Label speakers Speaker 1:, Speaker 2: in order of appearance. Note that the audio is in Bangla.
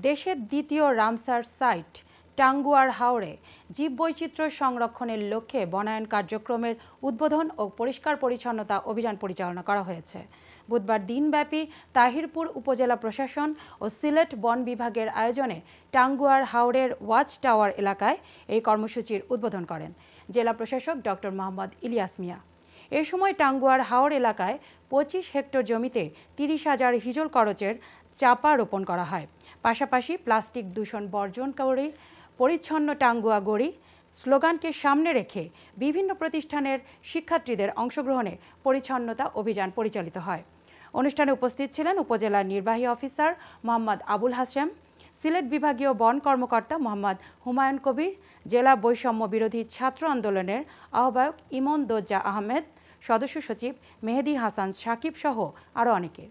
Speaker 1: দেশের দ্বিতীয় রামসার সাইট টাঙ্গুয়ার হাওরে জীববৈচিত্র্য সংরক্ষণের লক্ষ্যে বনায়ন কার্যক্রমের উদ্বোধন ও পরিষ্কার পরিচ্ছন্নতা অভিযান পরিচালনা করা হয়েছে। বুধবার দিনব্যাপী তাহিরপুর উপজেলা প্রশাসন ও সিলেট বন বিভাগের আয়োজনে টাঙ্গুয়ার হাওরের ওয়াচ টাওয়ার এলাকায় এই কর্মসূচির উদ্বোধন করেন জেলা প্রশাসক ডক্টর মোহাম্মদ ইলিয়াস মিয়া। এ সময় টাঙ্গুয়ার হাওর এলাকায় 25 হেক্টর জমিতে 30,000 হিজল করচের চাপা রোপণ করা হয়। পাশাপাশি প্লাস্টিক দূষণ বর্জন করে পরিচ্ছন্ন টাঙ্গুয়া গড়ি স্লোগানকে সামনে রেখে বিভিন্ন প্রতিষ্ঠানের শিক্ষার্থীদের অংশগ্রহণে পরিচ্ছন্নতা অভিযান পরিচালিত হয়। অনুষ্ঠানে উপস্থিত ছিলেন উপজেলা নির্বাহী অফিসার মোহাম্মদ আবুল হাশেম, সিলেট বিভাগীয় বন কর্মকর্তা মোহাম্মদ হুমায়ুন কবির, জেলা বৈষম্য বিরোধী ছাত্র আন্দোলনের আহ্বায়ক ইমন দোজ্জা আহমেদ, সদস্য সচিব মেহেদী হাসান সাকিব সহ আরও অনেকে।